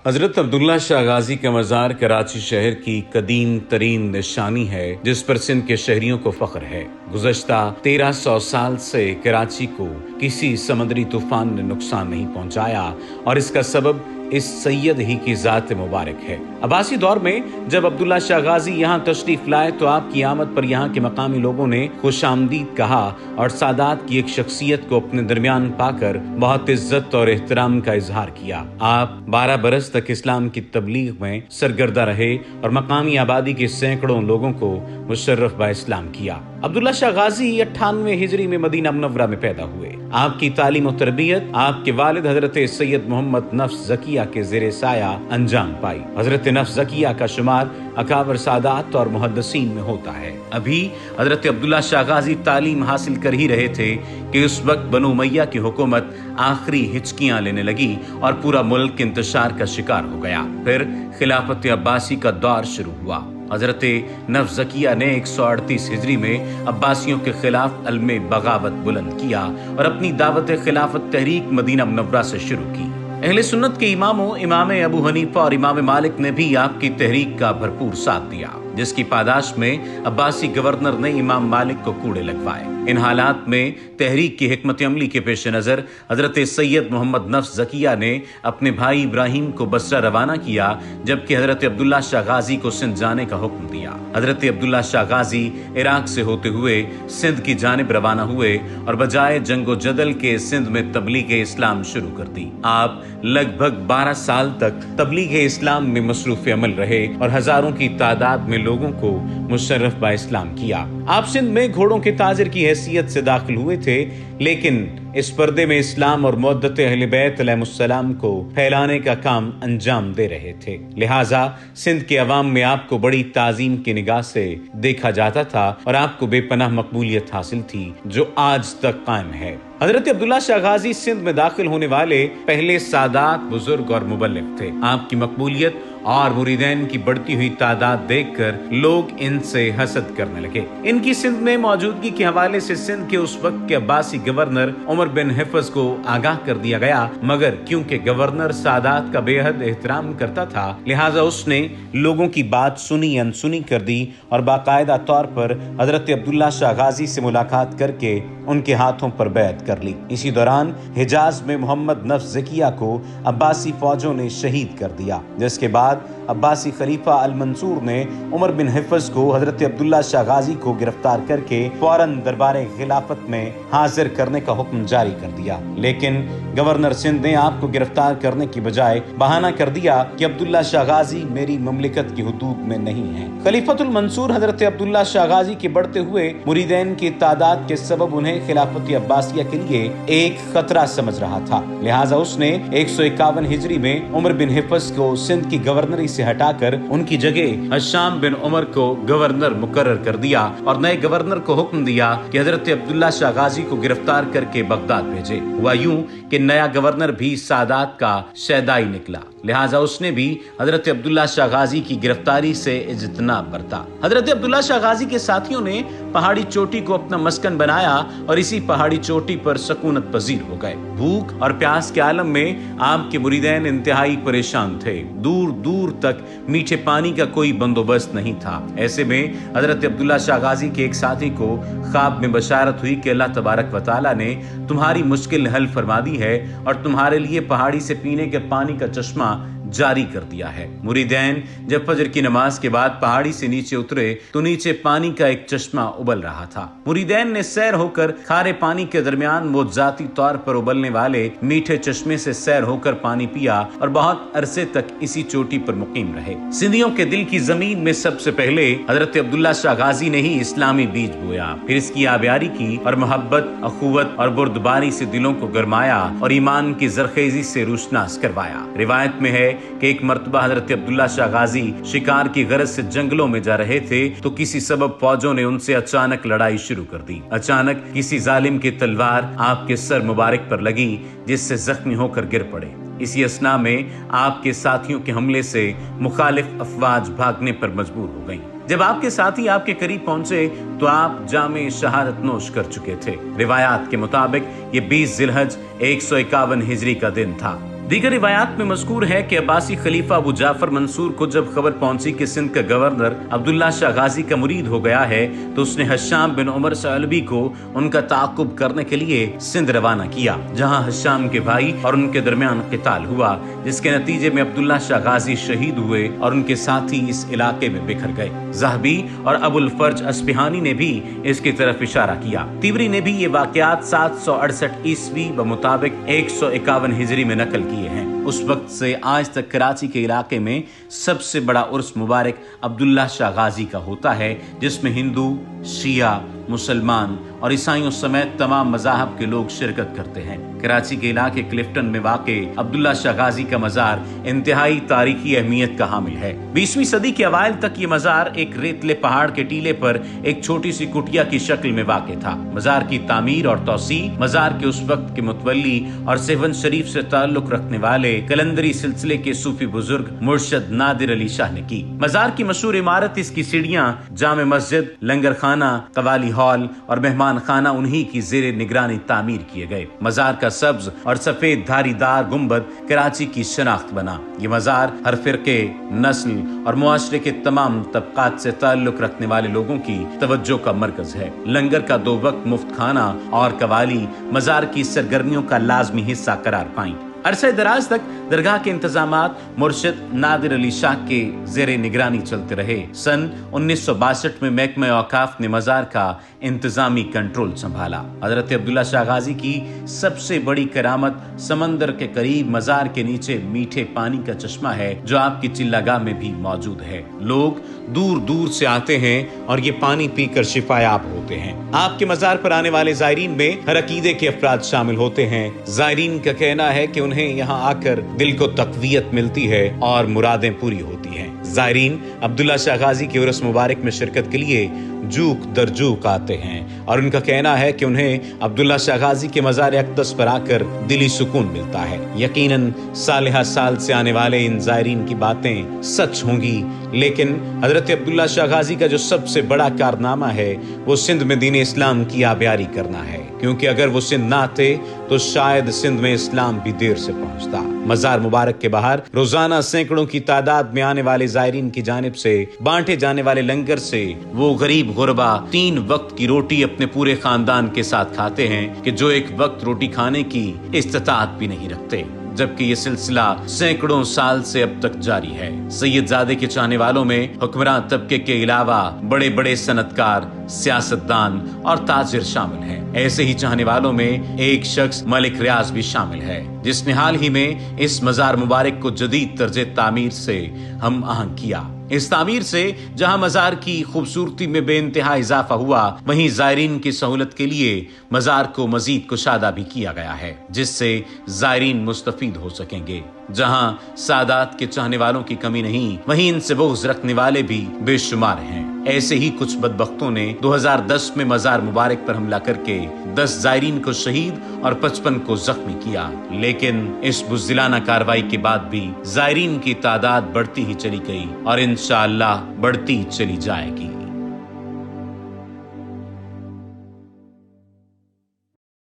حضرت عبداللہ شاہ غازی کا مزار کراچی شہر کی قدیم ترین نشانی ہے جس پر سندھ کے شہریوں کو فخر ہے۔ گزشتہ 1300 سال سے کراچی کو کسی سمندری طوفان نے نقصان نہیں پہنچایا اور اس کا سبب اس سید ہی کی ذات مبارک ہے۔ عباسی دور میں جب عبداللہ شاہ غازی یہاں تشریف لائے تو آپ کی آمد پر یہاں کے مقامی لوگوں نے خوش آمدید کہا اور سادات کی ایک شخصیت کو اپنے درمیان پا کر بہت عزت اور احترام کا اظہار کیا۔ آپ 12 برس تک اسلام کی تبلیغ میں سرگردہ رہے اور مقامی آبادی کے سینکڑوں لوگوں کو مشرف با اسلام کیا۔ عبداللہ شاہ غازی 98 ہجری میں مدینہ منورہ میں پیدا ہوئے۔ آپ کی تعلیم و تربیت آپ کے والد حضرت سید محمد نفس زکیہ کے زیر سایہ انجام پائی۔ حضرت نفس زکیہ کا شمار اکابر سادات اور محدثین میں ہوتا ہے۔ ابھی حضرت عبداللہ شاہ غازی تعلیم حاصل کر ہی رہے تھے کہ اس وقت بنو امیہ کی حکومت آخری ہچکیاں لینے لگی اور پورا ملک انتشار کا شکار ہو گیا۔ پھر خلافت عباسی کا دور شروع ہوا۔ حضرت نفس زکیہ نے 138 ہجری میں عباسیوں کے خلاف علم بغاوت بلند کیا اور اپنی دعوت خلافت تحریک مدینہ منورہ سے شروع کی۔ اہل سنت کے اماموں امام ابو حنیفہ اور امام مالک نے بھی آپ کی تحریک کا بھرپور ساتھ دیا، جس کی پاداش میں عباسی گورنر نے امام مالک کو کوڑے لگوائے۔ ان حالات میں تحریک کی حکمت عملی کے پیش نظر حضرت سید محمد نفس زکیہ نے اپنے بھائی ابراہیم کو بصرہ روانہ کیا، جبکہ حضرت عبداللہ شاہ غازی کو سندھ جانے کا حکم دیا۔ حضرت عبداللہ شاہ غازی عراق سے ہوتے ہوئے سندھ کی جانب روانہ ہوئے اور بجائے جنگ و جدل کے سندھ میں تبلیغ اسلام شروع کر دی۔ آپ لگ بھگ 12 سال تک تبلیغ اسلام میں مصروف عمل رہے اور ہزاروں کی تعداد میں لوگوں کو مشرف با اسلام کیا۔ آپ سندھ میں گھوڑوں کے تاجر کی حیثیت سے داخل ہوئے تھے، لیکن اس پردے میں اسلام اور مودت اہل بیت علیہ السلام کو پھیلانے کا کام انجام دے رہے تھے۔ لہٰذا سندھ کے عوام میں آپ کو بڑی تعظیم کی نگاہ سے دیکھا جاتا تھا اور آپ کو بے پناہ مقبولیت حاصل تھی جو آج تک قائم ہے۔ حضرت عبداللہ شاہ غازی سندھ میں داخل ہونے والے پہلے سادات، بزرگ اور مبلغ تھے۔ آپ کی مقبولیت اور مریدین کی بڑھتی ہوئی تعداد دیکھ کر لوگ ان سے حسد کرنے لگے۔ ان کی سندھ میں موجودگی کے حوالے سے سندھ کے اس وقت کے عباسی گورنر عمر بن حفظ کو آگاہ کر دیا گیا، مگر کیونکہ گورنر سادات کا بے حد احترام کرتا تھا لہٰذا اس نے لوگوں کی بات سنی انسنی کر دی اور باقاعدہ طور پر حضرت عبداللہ شاہ غازی سے ملاقات کر کے ان کے ہاتھوں پر بیعت کر لی۔ اسی دوران حجاز میں محمد نفس زکیہ کو عباسی فوجوں نے شہید کر دیا، جس کے بعد عباسی خلیفہ المنصور نے عمر بن حفظ کو حضرت عبداللہ شاہ غازی کو گرفتار کر کے فوراً دربار خلافت میں حاضر کرنے کا حکم جاری کر دیا، لیکن گورنر سندھ نے آپ کو گرفتار کرنے کی بجائے بہانہ کر دیا کہ عبداللہ شاہ غازی میری مملکت کی حدود میں نہیں ہے۔ خلیفۃ المنصور حضرت عبداللہ شاہ غازی کے بڑھتے ہوئے مریدین کی تعداد کے سبب انہیں خلافت عباسیہ کے لیے ایک خطرہ سمجھ رہا تھا، لہٰذا اس نے 151 ہجری میں عمر بن حفظ کو سندھ کی گورنری سے ہٹا کر ان کی جگہ ہشام بن عمر کو گورنر مقرر کر دیا اور نئے گورنر کو حکم دیا کہ حضرت عبداللہ شاہ غازی کو گرفتار کر کے بغداد بھیجے۔ ہوا یوں کہ نیا گورنر بھی سادات کا شیدائی نکلا، لہٰذا اس نے بھی حضرت عبداللہ شاہ غازی کی گرفتاری سے اجتناب برتا۔ حضرت عبداللہ شاہ غازی کے ساتھیوں نے پہاڑی چوٹی کو اپنا مسکن بنایا اور اسی پہاڑی چوٹی پر سکونت پذیر ہو گئے۔ بھوک اور پیاس کے عالم میں آپ کے مریدین انتہائی پریشان تھے، دور دور تک میٹھے پانی کا کوئی بندوبست نہیں تھا۔ ایسے میں حضرت عبداللہ شاہ غازی کے ایک ساتھی کو خواب میں بشارت ہوئی کہ اللہ تبارک و تعالیٰ نے تمہاری مشکل حل فرما دی ہے اور تمہارے لیے پہاڑی سے پینے کے پانی کا چشمہ جاری کر دیا ہے۔ مریدین جب فجر کی نماز کے بعد پہاڑی سے نیچے اترے تو نیچے پانی کا ایک چشمہ ابل رہا تھا۔ مریدین نے سیر ہو کر کھارے پانی کے درمیان وہ ذاتی طور پر ابلنے والے میٹھے چشمے سے سیر ہو کر پانی پیا اور بہت عرصے تک اسی چوٹی پر مقیم رہے۔ سندھیوں کے دل کی زمین میں سب سے پہلے حضرت عبداللہ شاہ غازی نے ہی اسلامی بیج بویا، پھر اس کی آبیاری کی اور محبت، اخوت اور بردباری سے دلوں کو گرمایا اور ایمان کی زرخیزی سے روشناس کروایا۔ روایت میں ہے کہ ایک مرتبہ حضرت عبداللہ شاہ غازی شکار کی غرض سے جنگلوں میں جا رہے تھے تو کسی سبب فوجوں نے ان سے اچانک لڑائی شروع کر دی۔ اچانک کسی ظالم کی تلوار آپ کے سر مبارک پر لگی جس سے زخمی ہو کر گر پڑے۔ اسی اثنا میں آپ کے ساتھیوں کے حملے سے مخالف افواج بھاگنے پر مجبور ہو گئیں۔ جب آپ کے ساتھی آپ کے قریب پہنچے تو آپ جام شہادت نوش کر چکے تھے۔ روایات کے مطابق یہ 20 ذی الحج 151 ہجری کا دن تھا۔ دیگر روایات میں مذکور ہے کہ عباسی خلیفہ ابو جعفر منصور کو جب خبر پہنچی کہ سندھ کا گورنر عبداللہ شاہ غازی کا مرید ہو گیا ہے تو اس نے حشام بن عمر ثعلبی کو ان کا تعاقب کرنے کے لیے سندھ روانہ کیا، جہاں حشام کے بھائی اور ان کے درمیان قتال ہوا، جس کے نتیجے میں عبداللہ شاہ غازی شہید ہوئے اور ان کے ساتھی اس علاقے میں بکھر گئے۔ ذہبی اور ابو الفرج اصفہانی نے بھی اس کی طرف اشارہ کیا۔ تیوری نے بھی یہ واقعات 768 عیسوی بمطابق 151 ہجری میں نقل کیے ہیں۔ اس وقت سے آج تک کراچی کے علاقے میں سب سے بڑا عرس مبارک عبداللہ شاہ غازی کا ہوتا ہے، جس میں ہندو، شیعہ، مسلمان اور عیسائیوں سمیت تمام مذاہب کے لوگ شرکت کرتے ہیں۔ کراچی کے علاقے کلفٹن میں واقع عبداللہ شاہ غازی کا مزار انتہائی تاریخی اہمیت کا حامل ہے۔ 20ویں صدی کے اوائل تک یہ مزار ایک ریتلے پہاڑ کے ٹیلے پر ایک چھوٹی سی کٹیا کی شکل میں واقع تھا۔ مزار کی تعمیر اور توسیع مزار کے اس وقت کے متولی اور سیون شریف سے تعلق رکھنے والے کلندری سلسلے کے صوفی بزرگ مرشد نادر علی شاہ نے کی۔ مزار کی مشہور عمارت، اس کی سیڑھیاں، جامع مسجد، لنگر خانہ، قوالی ہال اور مہمان خانہ انہی کی زیر نگرانی تعمیر کیے گئے۔ مزار کا سبز اور سفید دھاری دار گنبد کراچی کی شناخت بنا۔ یہ مزار ہر فرقے، نسل اور معاشرے کے تمام طبقات سے تعلق رکھنے والے لوگوں کی توجہ کا مرکز ہے۔ لنگر کا 2 وقت مفت کھانا اور قوالی مزار کی سرگرمیوں کا لازمی حصہ قرار پائیں۔ عرصہ دراز تک درگاہ کے انتظامات مرشد نادر علی شاہ کے زیر نگرانی چلتے رہے۔ سن 1962 میں محکمہ اوقاف نے مزار کا انتظامی کنٹرول سنبھالا۔ حضرت عبداللہ شاہ غازی کی سب سے بڑی کرامت سمندر کے قریب مزار کے نیچے میٹھے پانی کا چشمہ ہے، جو آپ کی چلہ گاہ میں بھی موجود ہے۔ لوگ دور دور سے آتے ہیں اور یہ پانی پی کر شفا یاب ہوتے ہیں۔ آپ کے مزار پر آنے والے زائرین میں ہر عقیدے کے افراد شامل ہوتے ہیں۔ زائرین کا کہنا ہے کہ انہیں یہاں آ کر دل کو تقویت ملتی ہے اور مرادیں پوری ہوتی ہیں۔ زائرین عبداللہ شاہ غازی کے عرس مبارک میں شرکت کے لیے جوک در جوک آتے ہیں اور ان کا کہنا ہے کہ انہیں عبداللہ شاہ غازی کے مزار اقدس پر آ کر دلی سکون ملتا ہے۔ یقیناً سالہ سال سے آنے والے ان زائرین کی باتیں سچ ہوں گی، لیکن حضرت عبداللہ شاہ غازی کا جو سب سے بڑا کارنامہ ہے وہ سندھ میں دین اسلام کی آبیاری کرنا ہے، کیونکہ اگر وہ سندھ نہ آتے تو شاید سندھ میں اسلام بھی دیر سے پہنچتا۔ مزار مبارک کے باہر روزانہ سینکڑوں کی تعداد میں آنے والے زائرین کی جانب سے بانٹے جانے والے لنگر سے وہ غریب غربا 3 وقت کی روٹی اپنے پورے خاندان کے ساتھ کھاتے ہیں کہ جو ایک وقت روٹی کھانے کی استطاعت بھی نہیں رکھتے، جبکہ یہ سلسلہ سینکڑوں سال سے اب تک جاری ہے۔ سید زادے کے چاہنے والوں میں حکمراں طبقے کے علاوہ بڑے بڑے صنعتکار، سیاستدان اور تاجر شامل ہیں۔ ایسے ہی چاہنے والوں میں ایک شخص ملک ریاض بھی شامل ہے، جس نے حال ہی میں اس مزار مبارک کو جدید طرز تعمیر سے ہم آہنگ کیا۔ اس تعمیر سے جہاں مزار کی خوبصورتی میں بے انتہا اضافہ ہوا، وہیں زائرین کی سہولت کے لیے مزار کو مزید کشادہ بھی کیا گیا ہے، جس سے زائرین مستفید ہو سکیں گے۔ جہاں سادات کے چاہنے والوں کی کمی نہیں، وہیں ان سے بغض رکھنے والے بھی بے شمار ہیں۔ ایسے ہی کچھ بدبختوں نے 2010 میں مزار مبارک پر حملہ کر کے 10 زائرین کو شہید اور 55 کو زخمی کیا، لیکن اس بزدلانہ کارروائی کے بعد بھی زائرین کی تعداد بڑھتی ہی چلی گئی اور انشاءاللہ بڑھتی چلی جائے گی۔